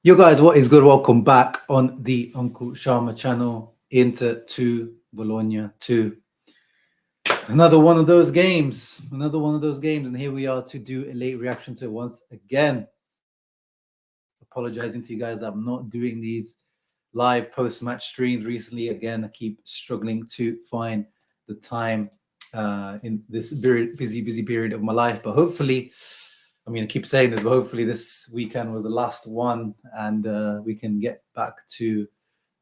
You guys, what is good? Welcome back on the Uncle Sharma channel. Inter 2, Bologna 2. Another one of those games. And here we are to do a late reaction to it once again. Apologizing to you guys that I'm not doing these live post-match streams recently. Again, I keep struggling to find the time in this busy period of my life. But hopefully, I keep saying this, but hopefully this weekend was the last one, and we can get back to,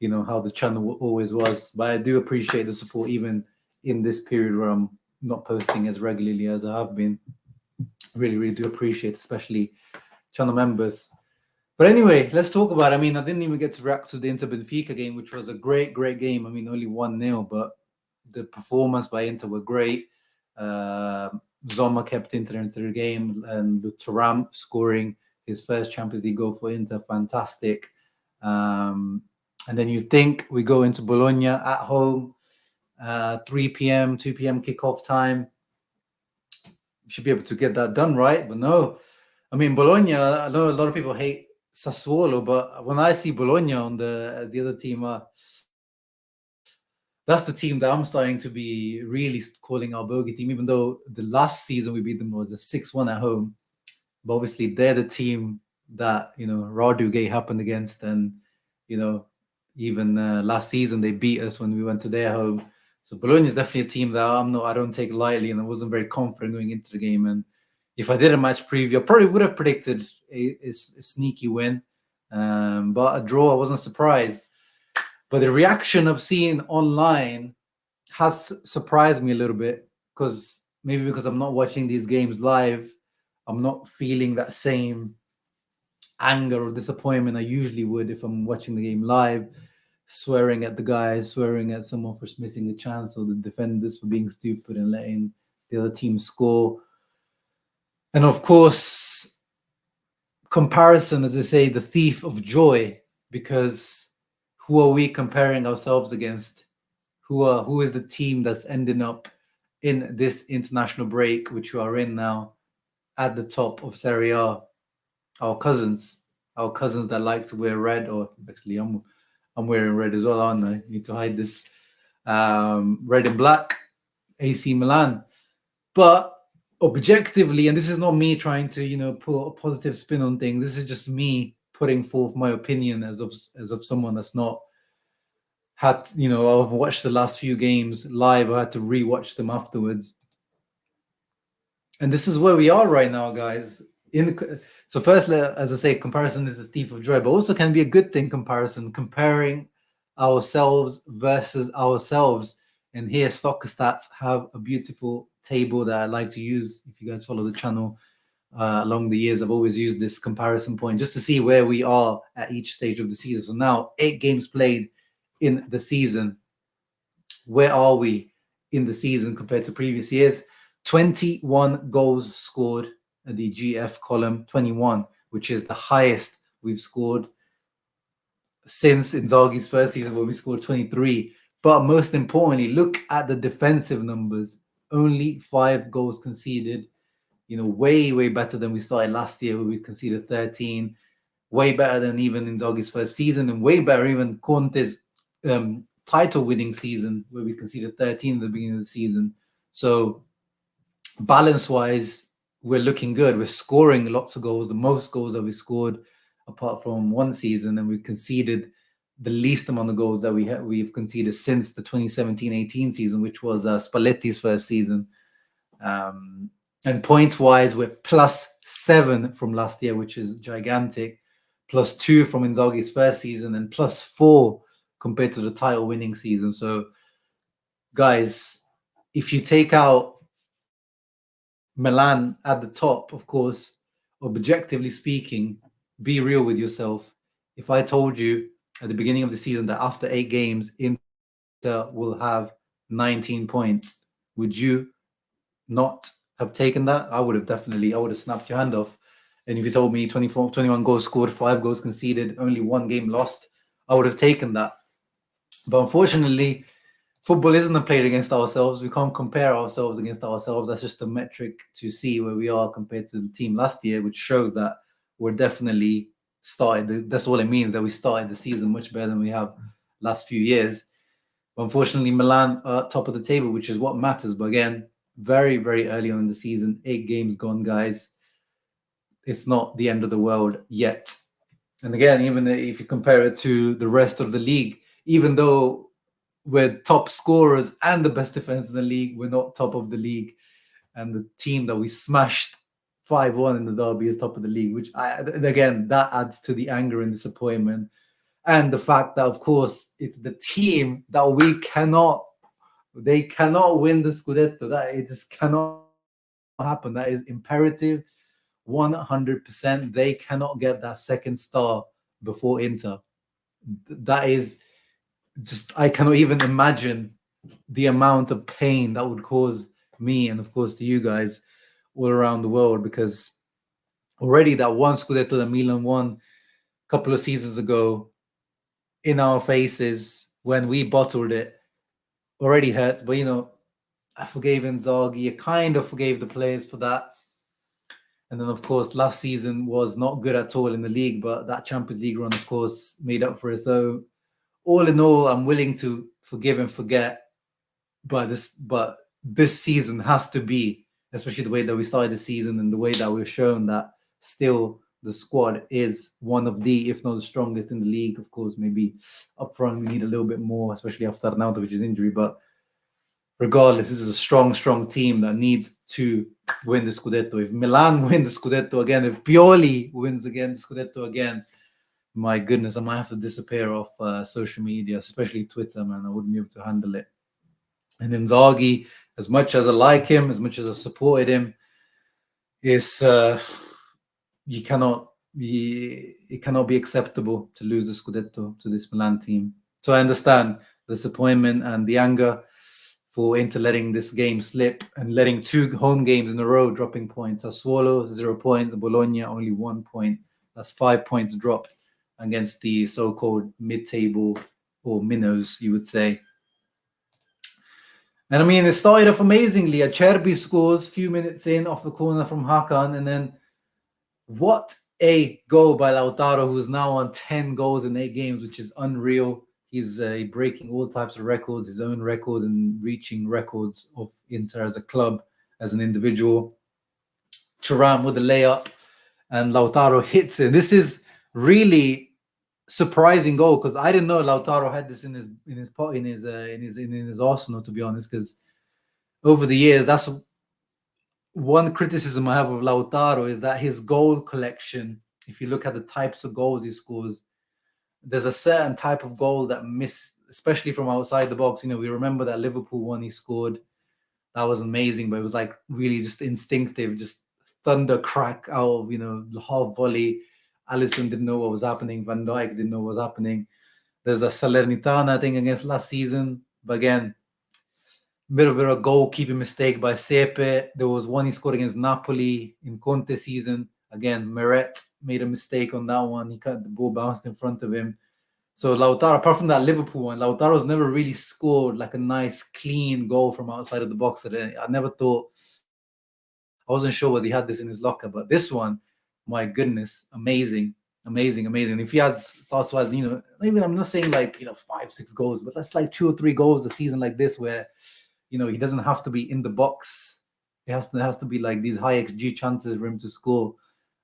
how the channel always was. But I do appreciate the support, even in this period where I'm not posting as regularly as I have been. Really do appreciate, especially channel members. But anyway, let's talk about it. I didn't even get to react to the Inter Benfica game, which was a great game. Only 1-0, but the performance by Inter were great. Zoma kept Inter into the game, and Thuram scoring his first Champions League goal for Inter, fantastic. And then you think we go into Bologna at home, 3 p.m., 2 p.m. kickoff time. Should be able to get that done, right? But no. Bologna, I know a lot of people hate Sassuolo, but when I see Bologna on the other team, that's the team that I'm starting to be really calling our bogey team, even though the last season we beat them was a 6-1 at home. But obviously they're the team that, Radu Gay happened against, and, even last season they beat us when we went to their home. So Bologna is definitely a team that I don't take lightly, and I wasn't very confident going into the game. And if I did a match preview, I probably would have predicted a sneaky win, but a draw, I wasn't surprised. But the reaction of seeing online has surprised me a little bit, because I'm not watching these games live, I'm not feeling that same anger or disappointment I usually would if I'm watching the game live, swearing at the guys, swearing at someone for missing a chance, or the defenders for being stupid and letting the other team score. And of course, comparison, as they say, the thief of joy, because who are we comparing ourselves against? Who is the team that's ending up in this international break, which we are in now, at the top of Serie A? Our cousins that like to wear red, or actually I'm wearing red as well, aren't I? Need to hide this. Red and black, AC Milan. But objectively, and this is not me trying to put a positive spin on things, this is just me putting forth my opinion as of someone that's not had, I've watched the last few games live. I had to rewatch them afterwards, and this is where we are right now, guys. So first, as I say, comparison is the thief of joy, but also can be a good thing. Comparing ourselves versus ourselves. And here, Soccer Stats have a beautiful table that I like to use. If you guys follow the channel along the years, I've always used this comparison point just to see where we are at each stage of the season. So now, 8 games played in the season. Where are we in the season compared to previous years? 21 goals scored at the GF column, 21, which is the highest we've scored since Inzaghi's first season, where we scored 23. But most importantly, look at the defensive numbers. Only 5 goals conceded. Way better than we started last year, where we conceded 13. Way better than even Inzaghi's first season, and way better even Conte's title-winning season, where we conceded 13 at the beginning of the season. So balance-wise, we're looking good. We're scoring lots of goals, the most goals that we scored apart from one season, and we conceded the least amount of goals that we've conceded since the 2017-18 season, which was Spalletti's first season. And point-wise, we're +7 from last year, which is gigantic. +2 from Inzaghi's first season, and +4 compared to the title-winning season. So, guys, if you take out Milan at the top, of course, objectively speaking, be real with yourself. If I told you at the beginning of the season that after 8 games, Inter will have 19 points, would you not have taken that? I would have snapped your hand off. And if you told me 21 goals scored, 5 goals conceded, only 1 game lost, I would have taken that. But unfortunately, football isn't played against ourselves. We can't compare ourselves against ourselves. That's just a metric to see where we are compared to the team last year, which shows that we're definitely That's all it means, that we started the season much better than we have last few years. But unfortunately, Milan are top of the table, which is what matters. But again, very, very early on in the season, 8 games gone, guys. It's not the end of the world yet. And again, even if you compare it to the rest of the league, even though we're top scorers and the best defense in the league, we're not top of the league. And the team that we smashed 5-1 in the derby is top of the league, which again, that adds to the anger and disappointment. And the fact that, of course, it's the team that they cannot win the Scudetto. That it just cannot happen. That is imperative, 100%. They cannot get that second star before Inter. That is just, I cannot even imagine the amount of pain that would cause me and, of course, to you guys all around the world, because already that one Scudetto that Milan won a couple of seasons ago in our faces when we bottled it already hurts. But, I forgave Inzaghi. I kind of forgave the players for that. And then, of course, last season was not good at all in the league, but that Champions League run, of course, made up for it. So all in all, I'm willing to forgive and forget. But this season has to be, especially the way that we started the season and the way that we've shown that still the squad is one of the, if not the strongest in the league. Of course, maybe up front we need a little bit more, especially after Arnautovic's injury. But regardless, this is a strong, strong team that needs to win the Scudetto. If Milan win the Scudetto again, if Pioli wins again, Scudetto again, my goodness, I might have to disappear off social media, especially Twitter, man. I wouldn't be able to handle it. And Inzaghi, as much as I like him, as much as I supported him, it cannot be acceptable to lose the Scudetto to this Milan team. So I understand the disappointment and the anger for Inter letting this game slip and letting 2 home games in a row dropping points. Sassuolo, 0 points. Bologna, only 1 point. That's 5 points dropped against the so-called mid-table or minnows, you would say. And I mean, it started off amazingly. Acerbi scores a few minutes in off the corner from Hakan. And then what a goal by Lautaro, who's now on 10 goals in 8 games, which is unreal. He's breaking all types of records, his own records, and reaching records of Inter as a club, as an individual. Thuram with the layup, and Lautaro hits it. This is really surprising goal, because I didn't know Lautaro had this in his arsenal, to be honest. Because over the years, that's one criticism I have of Lautaro, is that his goal collection, if you look at the types of goals he scores, there's a certain type of goal that especially from outside the box. We remember that Liverpool one he scored. That was amazing, but it was like really just instinctive, just thunder crack out of, the half volley. Alisson didn't know what was happening. Van Dijk didn't know what was happening. There's a Salernitana thing against last season. But again, bit of a goalkeeping mistake by Sepe. There was one he scored against Napoli in Conte season. Again, Meret made a mistake on that one. He cut the ball, bounced in front of him. So Lautaro, apart from that Liverpool one, Lautaro's never really scored like a nice, clean goal from outside of the box. I never thought, I wasn't sure whether he had this in his locker, but this one, my goodness, amazing. If he also has, even I'm not saying like 5-6 goals, but that's like 2 or 3 goals a season like this, where he doesn't have to be in the box. It has to be like these high XG chances for him to score.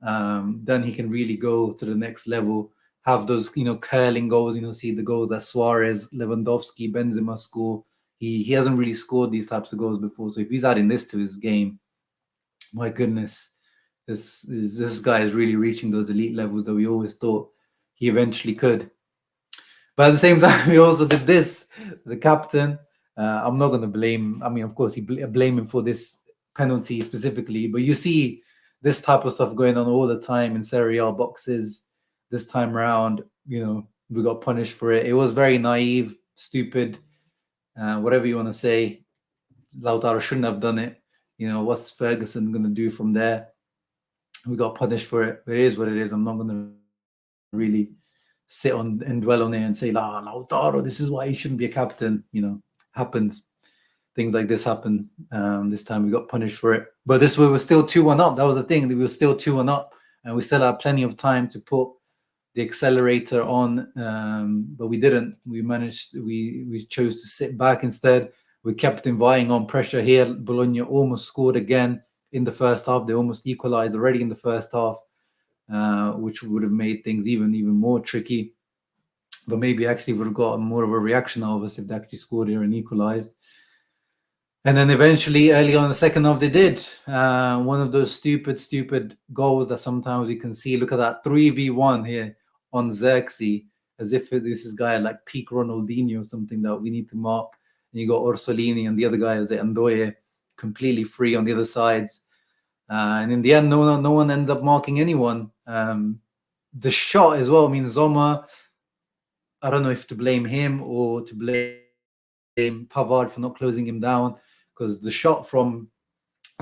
Then he can really go to the next level. Have those curling goals. See the goals that Suarez, Lewandowski, Benzema score. He hasn't really scored these types of goals before. So if he's adding this to his game, my goodness. This guy is really reaching those elite levels that we always thought he eventually could. But at the same time, he also did this. The captain, I'm not going to blame. I mean, of course, blame him for this penalty specifically. But you see this type of stuff going on all the time in Serie A boxes. This time around, we got punished for it. It was very naive, stupid, whatever you want to say. Lautaro shouldn't have done it. What's Ferguson going to do from there? We got punished for it. It is what it is. I'm not going to really sit on and dwell on it and say, Lautaro, this is why he shouldn't be a captain. Happens. Things like this happen. This time we got punished for it. But we were still 2-1 up. That was the thing. We were still 2-1 up. And we still had plenty of time to put the accelerator on, but we didn't. We chose to sit back instead. We kept inviting on pressure here. Bologna almost scored again in the first half. They almost equalized already in the first half, which would have made things even more tricky. But maybe actually would have got more of a reaction out of us if they actually scored here and equalized. And then eventually, early on in the second half, they did. One of those stupid goals that sometimes we can see. Look at that 3v1 here on Xerxes, as if this is guy like peak Ronaldinho or something that we need to mark. And you got Orsolini, and the other guy is the Andoye, completely free on the other sides. And in the end, no one ends up marking anyone. The shot as well. I mean, Zoma, I don't know if to blame him or to blame Pavard for not closing him down, because the shot from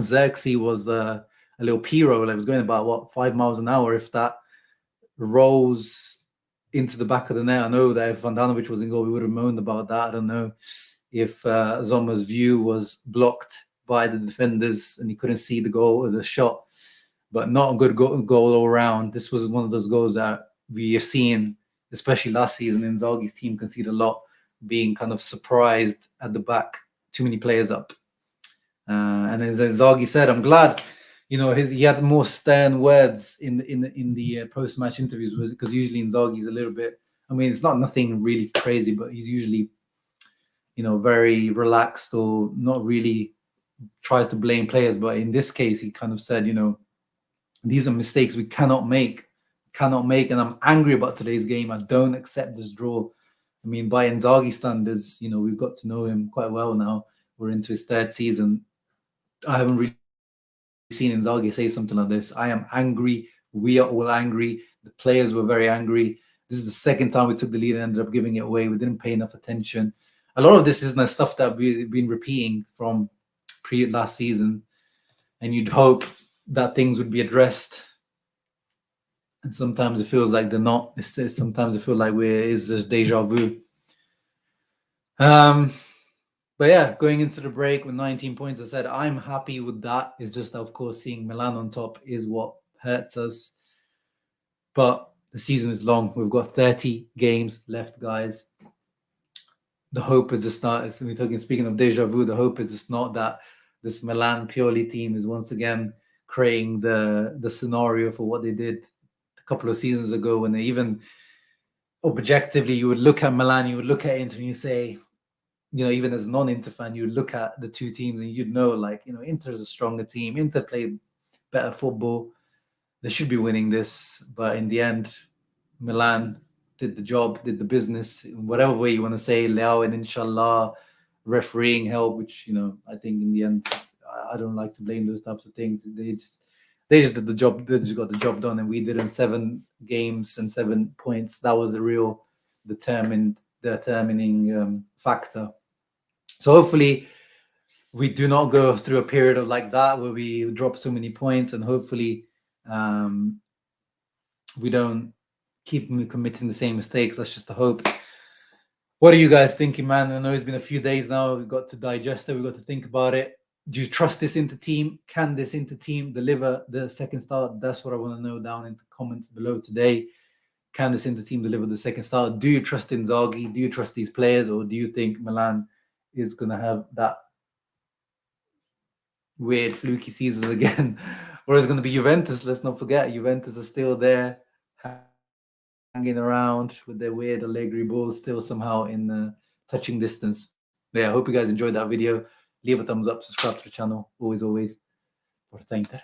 Xerxes was a little P-roll. It was going about 5 miles an hour, if that, rolls into the back of the net. I know that if Vandanovic was in goal, we would have moaned about that. I don't know if Zoma's view was blocked by the defenders and he couldn't see the goal or the shot, but not a good goal all around. This was one of those goals that we are seeing, especially last season. Inzaghi's team conceded a lot, being kind of surprised at the back, too many players up. And as Inzaghi said, I'm glad, he had more stern words in the post-match interviews, because usually Inzaghi's a little bit, I mean, it's not nothing really crazy, but he's usually, very relaxed or not really tries to blame players. But in this case, he kind of said, these are mistakes we cannot make, and I'm angry about today's game. I don't accept this draw. I mean, by Inzaghi standards, we've got to know him quite well now. We're into his third season. I haven't really seen Inzaghi say something like this. I am angry. We are all angry. The players were very angry. This is the second time we took the lead and ended up giving it away. We didn't pay enough attention. A lot of this is the stuff that we've been repeating from last season, and you'd hope that things would be addressed. And sometimes it feels like they're not. Sometimes it feels like it's just deja vu. But yeah, going into the break with 19 points, I said I'm happy with that. It's just, of course, seeing Milan on top is what hurts us. But the season is long. We've got 30 games left, guys. The hope is just not, speaking of deja vu, the hope is just not that this Milan Pioli team is once again creating the scenario for what they did a couple of seasons ago, when they even objectively, you would look at Milan, you would look at Inter, and you say, even as a non-Inter fan, you would look at the two teams and you'd know, Inter is a stronger team. Inter played better football. They should be winning this. But in the end, Milan did the job, did the business, in whatever way you want to say, Leao and inshallah, refereeing help, which, I think in the end, I don't like to blame those types of things. They just did the job. They just got the job done, and we did in 7 games and 7 points. That was the real determining factor. So hopefully we do not go through a period of like that where we drop so many points, and hopefully we don't keep committing the same mistakes. That's just the hope. What are you guys thinking, man? I know it's been a few days now. We've got to digest it. We've got to think about it. Do you trust this Inter team? Can this Inter team deliver the second start? That's what I want to know down in the comments below today. Can this Inter team deliver the second start? Do you trust Inzaghi? Do you trust these players? Or do you think Milan is going to have that weird fluky season again? Or is it going to be Juventus? Let's not forget, Juventus are still there, hanging around with their weird Allegri ball still somehow in touching distance. But yeah, I hope you guys enjoyed that video. Leave a thumbs up, subscribe to the channel. Always. Forza Inter.